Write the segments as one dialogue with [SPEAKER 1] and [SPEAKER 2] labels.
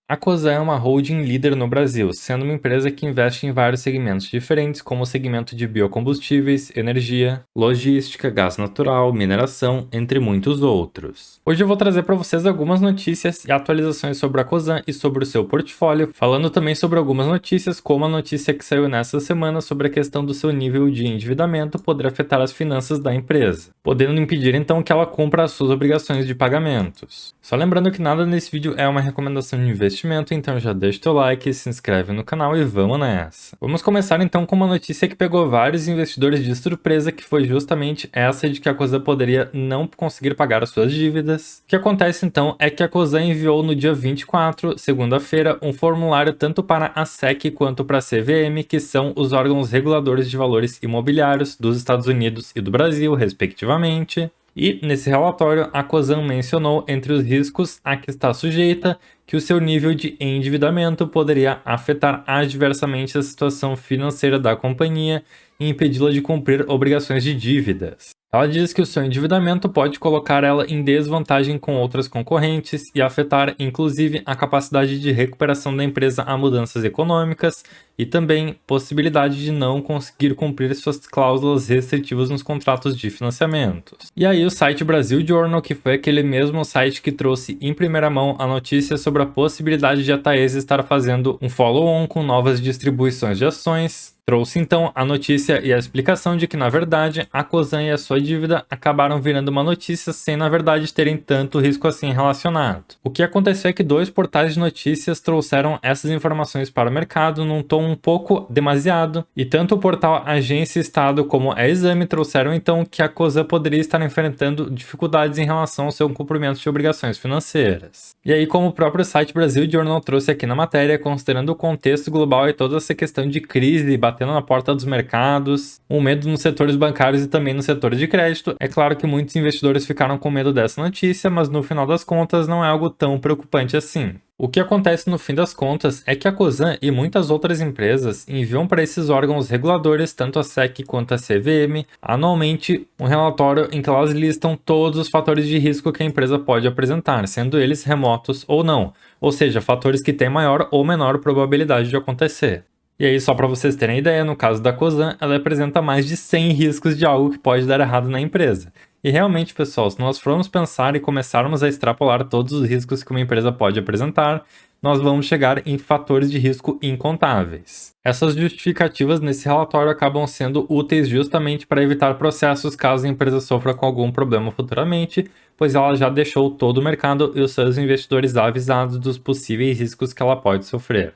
[SPEAKER 1] A Cosan é uma holding líder no Brasil, sendo uma empresa que investe em vários segmentos diferentes, como o segmento de biocombustíveis, energia, logística, gás natural, mineração, entre muitos outros. Hoje eu vou trazer para vocês algumas notícias e atualizações sobre a Cosan e sobre o seu portfólio, falando também sobre algumas notícias, como a notícia que saiu nessa semana sobre a questão do seu nível de endividamento poder afetar as finanças da empresa, podendo impedir então que ela cumpra as suas obrigações de pagamentos. Só lembrando que nada nesse vídeo é uma recomendação de investimento, então já deixa o teu like, se inscreve no canal e vamos nessa. Vamos começar então com uma notícia que pegou vários investidores de surpresa, que foi justamente essa de que a Cosan poderia não conseguir pagar as suas dívidas. O que acontece então é que a Cosan enviou no dia 24, segunda-feira, um formulário tanto para a SEC quanto para a CVM, que são os órgãos reguladores de valores imobiliários dos Estados Unidos e do Brasil, respectivamente. E, nesse relatório, a Cosan mencionou entre os riscos a que está sujeita que o seu nível de endividamento poderia afetar adversamente a situação financeira da companhia e impedi-la de cumprir obrigações de dívidas. Ela diz que o seu endividamento pode colocar ela em desvantagem com outras concorrentes e afetar, inclusive, a capacidade de recuperação da empresa a mudanças econômicas e também possibilidade de não conseguir cumprir suas cláusulas restritivas nos contratos de financiamentos. E aí o site Brasil Journal, que foi aquele mesmo site que trouxe em primeira mão a notícia sobre a possibilidade de a Taesa estar fazendo um follow-on com novas distribuições de ações, trouxe então a notícia e a explicação de que, na verdade, a Cosan e a sua dívida acabaram virando uma notícia sem, na verdade, terem tanto risco assim relacionado. O que aconteceu é que dois portais de notícias trouxeram essas informações para o mercado num tom um pouco demasiado, e tanto o portal Agência Estado como a Exame trouxeram então que a Cosan poderia estar enfrentando dificuldades em relação ao seu cumprimento de obrigações financeiras. E aí, como o próprio site Brasil Journal trouxe aqui na matéria, considerando o contexto global e toda essa questão de crise batendo na porta dos mercados, o medo nos setores bancários e também no setor de crédito, é claro que muitos investidores ficaram com medo dessa notícia, mas no final das contas não é algo tão preocupante assim. O que acontece no fim das contas é que a Cosan e muitas outras empresas enviam para esses órgãos reguladores, tanto a SEC quanto a CVM, anualmente um relatório em que elas listam todos os fatores de risco que a empresa pode apresentar, sendo eles remotos ou não, ou seja, fatores que têm maior ou menor probabilidade de acontecer. E aí, só para vocês terem ideia, no caso da Cosan, ela apresenta mais de 100 riscos de algo que pode dar errado na empresa. E realmente, pessoal, se nós formos pensar e começarmos a extrapolar todos os riscos que uma empresa pode apresentar, nós vamos chegar em fatores de risco incontáveis. Essas justificativas nesse relatório acabam sendo úteis justamente para evitar processos caso a empresa sofra com algum problema futuramente, pois ela já deixou todo o mercado e os seus investidores avisados dos possíveis riscos que ela pode sofrer.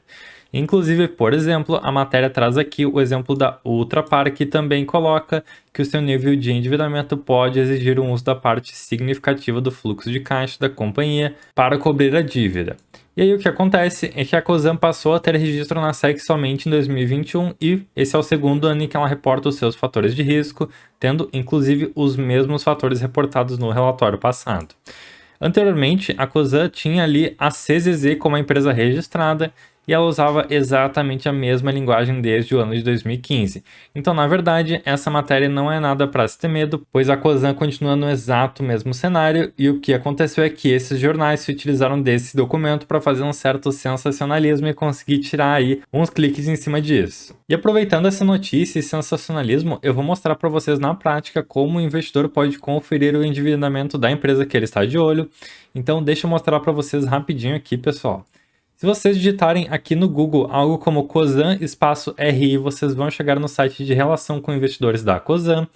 [SPEAKER 1] Inclusive, por exemplo, a matéria traz aqui o exemplo da Ultrapar, que também coloca que o seu nível de endividamento pode exigir um uso da parte significativa do fluxo de caixa da companhia para cobrir a dívida. E aí o que acontece é que a Cosan passou a ter registro na SEC somente em 2021 e esse é o segundo ano em que ela reporta os seus fatores de risco, tendo inclusive os mesmos fatores reportados no relatório passado. Anteriormente, a Cosan tinha ali a CZZ como a empresa registrada e ela usava exatamente a mesma linguagem desde o ano de 2015. Então, na verdade, essa matéria não é nada para se ter medo, pois a Cosan continua no exato mesmo cenário e o que aconteceu é que esses jornais se utilizaram desse documento para fazer um certo sensacionalismo e conseguir tirar aí uns cliques em cima disso. E aproveitando essa notícia e sensacionalismo, eu vou mostrar para vocês na prática como o investidor pode conferir o endividamento da empresa que ele está de olho. Então, deixa eu mostrar para vocês rapidinho aqui, pessoal. Se vocês digitarem aqui no Google algo como Cosan espaço RI, vocês vão chegar no site de relação com investidores da Cosan.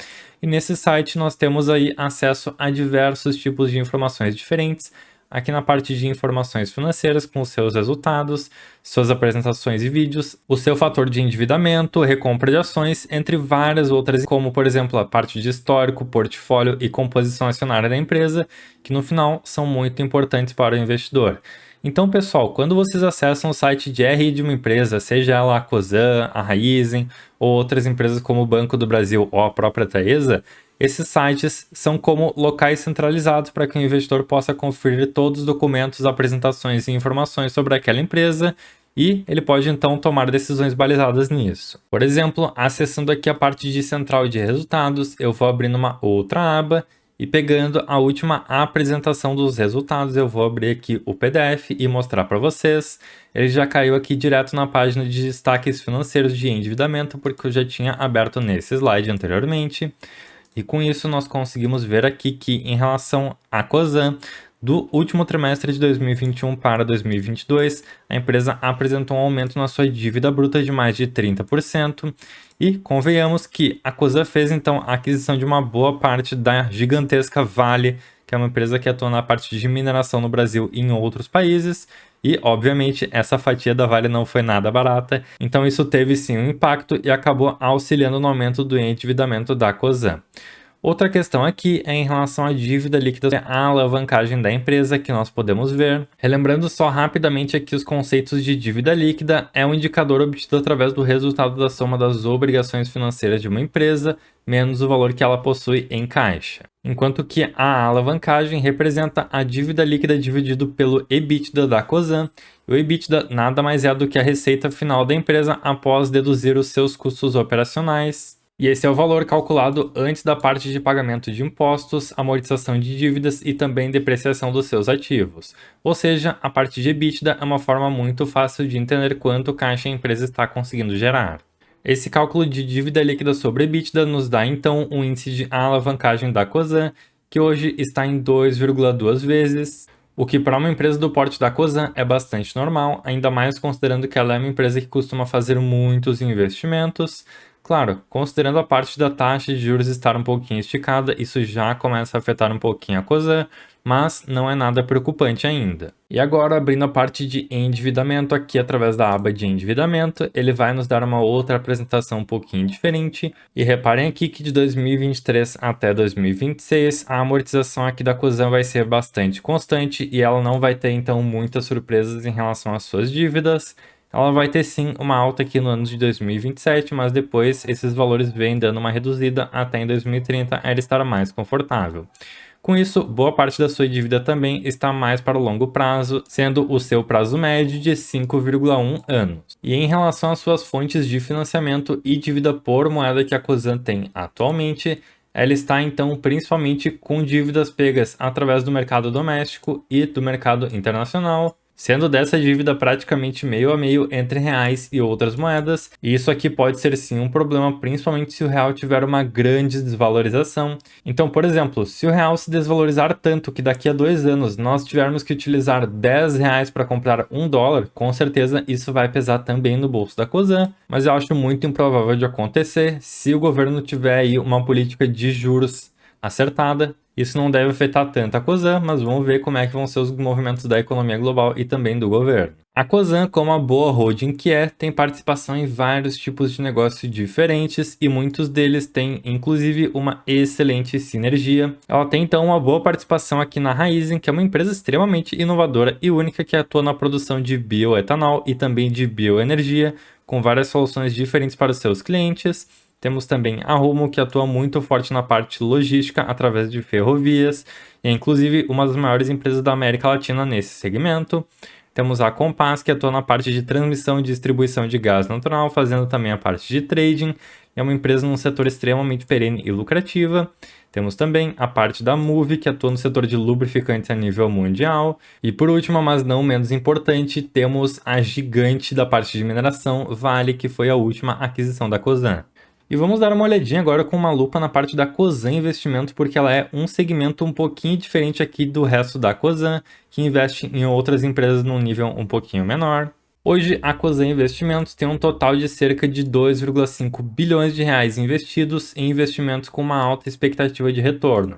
[SPEAKER 1] E nesse site nós temos aí acesso a diversos tipos de informações diferentes. Aqui na parte de informações financeiras com os seus resultados, suas apresentações e vídeos, o seu fator de endividamento, recompra de ações, entre várias outras, como por exemplo a parte de histórico, portfólio e composição acionária da empresa, que no final são muito importantes para o investidor. Então, pessoal, quando vocês acessam o site de RI de uma empresa, seja ela a Cosan, a Raizen ou outras empresas como o Banco do Brasil ou a própria Taesa, esses sites são como locais centralizados para que o investidor possa conferir todos os documentos, apresentações e informações sobre aquela empresa e ele pode então tomar decisões balizadas nisso. Por exemplo, acessando aqui a parte de central de resultados, eu vou abrindo uma outra aba E pegando a última apresentação dos resultados, eu vou abrir aqui o PDF e mostrar para vocês. Ele já caiu aqui direto na página de destaques financeiros de endividamento, porque eu já tinha aberto nesse slide anteriormente. E com isso nós conseguimos ver aqui que em relação à Cosan, do último trimestre de 2021 para 2022, a empresa apresentou um aumento na sua dívida bruta de mais de 30%. E convenhamos que a Cosan fez então a aquisição de uma boa parte da gigantesca Vale, que é uma empresa que atua na parte de mineração no Brasil e em outros países. E, obviamente, essa fatia da Vale não foi nada barata, então isso teve sim um impacto e acabou auxiliando no aumento do endividamento da Cosan. Outra questão aqui é em relação à dívida líquida, a alavancagem da empresa que nós podemos ver. Relembrando só rapidamente aqui os conceitos de dívida líquida, é um indicador obtido através do resultado da soma das obrigações financeiras de uma empresa menos o valor que ela possui em caixa. Enquanto que a alavancagem representa a dívida líquida dividido pelo EBITDA da Cosan. O EBITDA nada mais é do que a receita final da empresa após deduzir os seus custos operacionais. E esse é o valor calculado antes da parte de pagamento de impostos, amortização de dívidas e também depreciação dos seus ativos. Ou seja, a parte de EBITDA é uma forma muito fácil de entender quanto caixa a empresa está conseguindo gerar. Esse cálculo de dívida líquida sobre EBITDA nos dá então um índice de alavancagem da Cosan, que hoje está em 2,2 vezes, o que para uma empresa do porte da Cosan é bastante normal, ainda mais considerando que ela é uma empresa que costuma fazer muitos investimentos. Claro, considerando a parte da taxa de juros estar um pouquinho esticada, isso já começa a afetar um pouquinho a Cosan, mas não é nada preocupante ainda. E agora, abrindo a parte de endividamento aqui através da aba de endividamento, ele vai nos dar uma outra apresentação um pouquinho diferente. E reparem aqui que de 2023 até 2026, a amortização aqui da Cosan vai ser bastante constante e ela não vai ter então muitas surpresas em relação às suas dívidas. Ela vai ter sim uma alta aqui no ano de 2027, mas depois esses valores vêm dando uma reduzida até em 2030 ela estar mais confortável. Com isso, boa parte da sua dívida também está mais para o longo prazo, sendo o seu prazo médio de 5,1 anos. E em relação às suas fontes de financiamento e dívida por moeda que a Cosan tem atualmente, ela está então principalmente com dívidas pegas através do mercado doméstico e do mercado internacional, sendo dessa dívida praticamente meio a meio entre reais e outras moedas, e isso aqui pode ser sim um problema, principalmente se o real tiver uma grande desvalorização. Então, por exemplo, se o real se desvalorizar tanto que daqui a 2 anos nós tivermos que utilizar 10 reais para comprar $1, com certeza isso vai pesar também no bolso da Cosan, mas eu acho muito improvável de acontecer se o governo tiver aí uma política de juros acertada. Isso não deve afetar tanto a Cosan, mas vamos ver como é que vão ser os movimentos da economia global e também do governo. A Cosan, como a boa holding que é, tem participação em vários tipos de negócios diferentes e muitos deles têm inclusive uma excelente sinergia. Ela tem então uma boa participação aqui na Raízen, que é uma empresa extremamente inovadora e única que atua na produção de bioetanol e também de bioenergia, com várias soluções diferentes para os seus clientes. Temos também a Rumo, que atua muito forte na parte logística através de ferrovias, e é inclusive uma das maiores empresas da América Latina nesse segmento. Temos a Compass, que atua na parte de transmissão e distribuição de gás natural, fazendo também a parte de trading. É uma empresa num setor extremamente perene e lucrativa. Temos também a parte da Moove, que atua no setor de lubrificantes a nível mundial. E por último, mas não menos importante, temos a gigante da parte de mineração, Vale, que foi a última aquisição da Cosan. E vamos dar uma olhadinha agora com uma lupa na parte da Cosan Investimento, porque ela é um segmento um pouquinho diferente aqui do resto da Cosan, que investe em outras empresas num nível um pouquinho menor. Hoje, a Cosan Investimentos tem um total de cerca de 2,5 bilhões de reais investidos em investimentos com uma alta expectativa de retorno.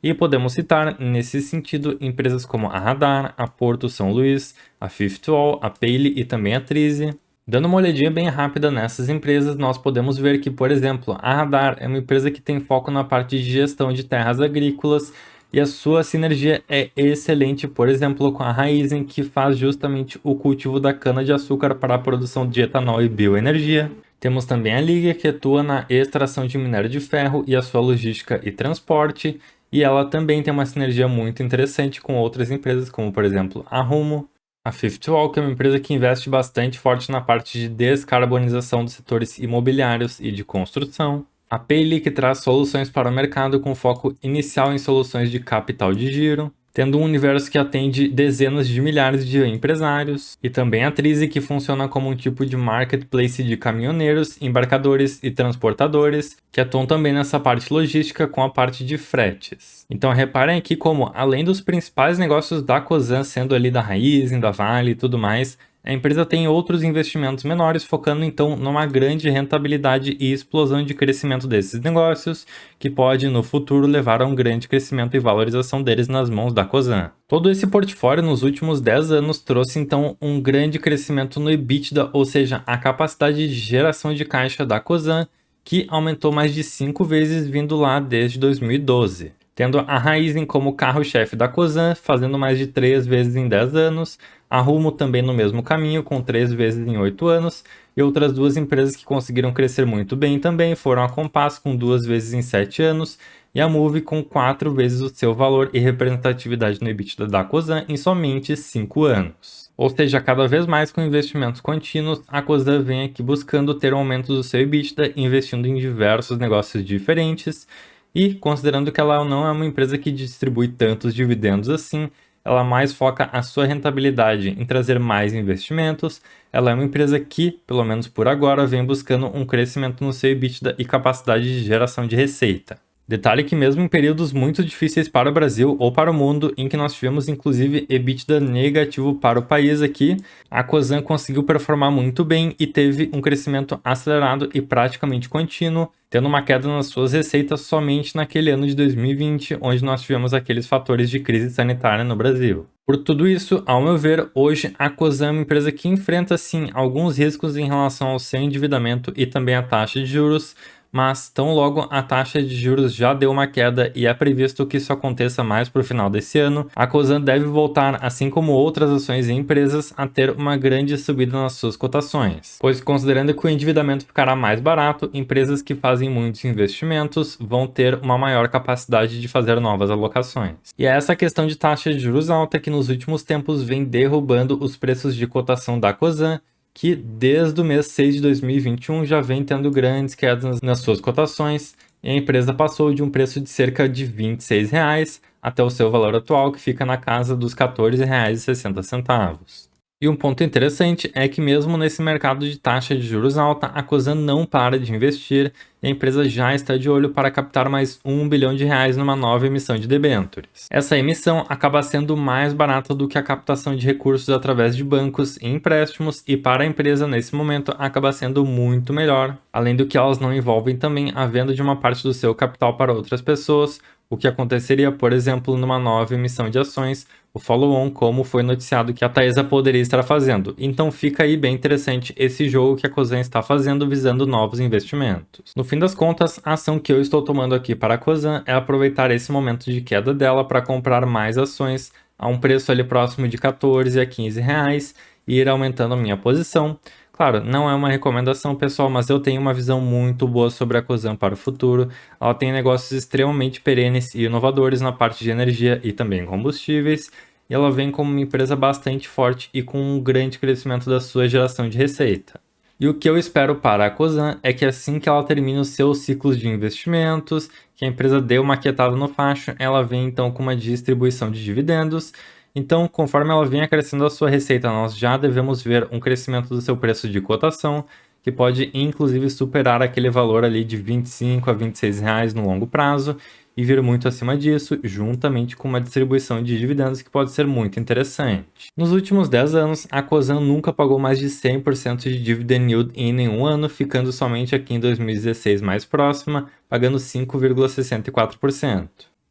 [SPEAKER 1] E podemos citar, nesse sentido, empresas como a Radar, a Porto São Luís, a Fifth Wall, a Payle e também a Trize. Dando uma olhadinha bem rápida nessas empresas, nós podemos ver que, por exemplo, a Radar é uma empresa que tem foco na parte de gestão de terras agrícolas e a sua sinergia é excelente, por exemplo, com a Raízen, que faz justamente o cultivo da cana-de-açúcar para a produção de etanol e bioenergia. Temos também a Liga, que atua na extração de minério de ferro e a sua logística e transporte, e ela também tem uma sinergia muito interessante com outras empresas, como por exemplo a Rumo. A Fifth Wall, que é uma empresa que investe bastante forte na parte de descarbonização dos setores imobiliários e de construção. A Payly, que traz soluções para o mercado com foco inicial em soluções de capital de giro, tendo um universo que atende dezenas de milhares de empresários, e também a Trize, que funciona como um tipo de marketplace de caminhoneiros, embarcadores e transportadores, que atuam também nessa parte logística com a parte de fretes. Então reparem aqui como, além dos principais negócios da Cosan sendo ali da Raízen, da Vale e tudo mais, a empresa tem outros investimentos menores, focando então numa grande rentabilidade e explosão de crescimento desses negócios, que pode no futuro levar a um grande crescimento e valorização deles nas mãos da Cosan. Todo esse portfólio nos últimos 10 anos trouxe então um grande crescimento no EBITDA, ou seja, a capacidade de geração de caixa da Cosan, que aumentou mais de 5 vezes vindo lá desde 2012. Tendo a Raízen como carro-chefe da Cosan, fazendo mais de 3 vezes em 10 anos, a Rumo também no mesmo caminho, com 3 vezes em 8 anos, e outras duas empresas que conseguiram crescer muito bem também foram a Compass, com 2 vezes em 7 anos, e a Moove com 4 vezes o seu valor e representatividade no EBITDA da Cosan em somente 5 anos. Ou seja, cada vez mais com investimentos contínuos, a Cosan vem aqui buscando ter um aumento do seu EBITDA, investindo em diversos negócios diferentes, e considerando que ela não é uma empresa que distribui tantos dividendos assim, ela mais foca a sua rentabilidade em trazer mais investimentos. Ela é uma empresa que, pelo menos por agora, vem buscando um crescimento no seu EBITDA e capacidade de geração de receita. Detalhe que mesmo em períodos muito difíceis para o Brasil ou para o mundo, em que nós tivemos inclusive EBITDA negativo para o país aqui, a Cosan conseguiu performar muito bem e teve um crescimento acelerado e praticamente contínuo, tendo uma queda nas suas receitas somente naquele ano de 2020, onde nós tivemos aqueles fatores de crise sanitária no Brasil. Por tudo isso, ao meu ver, hoje a Cosan é uma empresa que enfrenta sim alguns riscos em relação ao seu endividamento e também à taxa de juros, mas tão logo a taxa de juros já deu uma queda e é previsto que isso aconteça mais para o final desse ano, a Cosan deve voltar, assim como outras ações e empresas, a ter uma grande subida nas suas cotações, pois considerando que o endividamento ficará mais barato, empresas que fazem muitos investimentos vão ter uma maior capacidade de fazer novas alocações. E é essa questão de taxa de juros alta que nos últimos tempos vem derrubando os preços de cotação da Cosan, que desde o mês 6 de 2021 já vem tendo grandes quedas nas suas cotações, e a empresa passou de um preço de cerca de R$ 26 até o seu valor atual, que fica na casa dos R$ 14,60. E um ponto interessante é que mesmo nesse mercado de taxa de juros alta, a Cosan não para de investir e a empresa já está de olho para captar mais R$ 1 bilhão numa nova emissão de debêntures. Essa emissão acaba sendo mais barata do que a captação de recursos através de bancos e empréstimos, e para a empresa nesse momento acaba sendo muito melhor, além do que elas não envolvem também a venda de uma parte do seu capital para outras pessoas, o que aconteceria, por exemplo, numa nova emissão de ações, o follow-on, como foi noticiado que a Taesa poderia estar fazendo. Então fica aí bem interessante esse jogo que a Cosan está fazendo visando novos investimentos. No fim das contas, a ação que eu estou tomando aqui para a Cosan é aproveitar esse momento de queda dela para comprar mais ações a um preço ali próximo de 14 a 15 reais e ir aumentando a minha posição. Claro, não é uma recomendação pessoal, mas eu tenho uma visão muito boa sobre a Cosan para o futuro. Ela tem negócios extremamente perenes e inovadores na parte de energia e também combustíveis, e ela vem como uma empresa bastante forte e com um grande crescimento da sua geração de receita. E o que eu espero para a Cosan é que assim que ela termine os seus ciclos de investimentos, que a empresa dê uma quietada no facho, ela vem então com uma distribuição de dividendos. Então, conforme ela venha crescendo a sua receita, nós já devemos ver um crescimento do seu preço de cotação, que pode inclusive superar aquele valor ali de R$ 25 a R$ 26 no longo prazo e vir muito acima disso, juntamente com uma distribuição de dividendos que pode ser muito interessante. Nos últimos 10 anos, a Cosan nunca pagou mais de 100% de dividend yield em nenhum ano, ficando somente aqui em 2016 mais próxima, pagando 5,64%.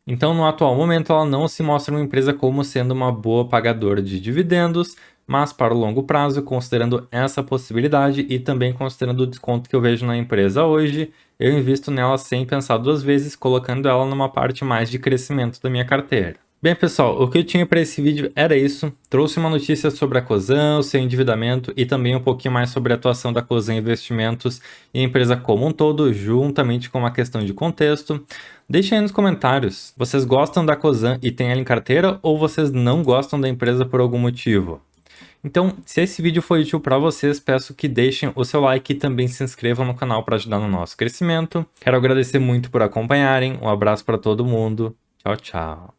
[SPEAKER 1] Então, no atual momento, ela não se mostra uma empresa como sendo uma boa pagadora de dividendos, mas para o longo prazo, considerando essa possibilidade e também considerando o desconto que eu vejo na empresa hoje, eu invisto nela sem pensar duas vezes, colocando ela numa parte mais de crescimento da minha carteira. Bem, pessoal, o que eu tinha para esse vídeo era isso. Trouxe uma notícia sobre a Cosan, o seu endividamento e também um pouquinho mais sobre a atuação da Cosan Investimentos e a empresa como um todo, juntamente com uma questão de contexto. Deixem aí nos comentários, vocês gostam da Cosan e têm ela em carteira ou vocês não gostam da empresa por algum motivo? Então, se esse vídeo foi útil para vocês, peço que deixem o seu like e também se inscrevam no canal para ajudar no nosso crescimento. Quero agradecer muito por acompanharem, um abraço para todo mundo, tchau, tchau.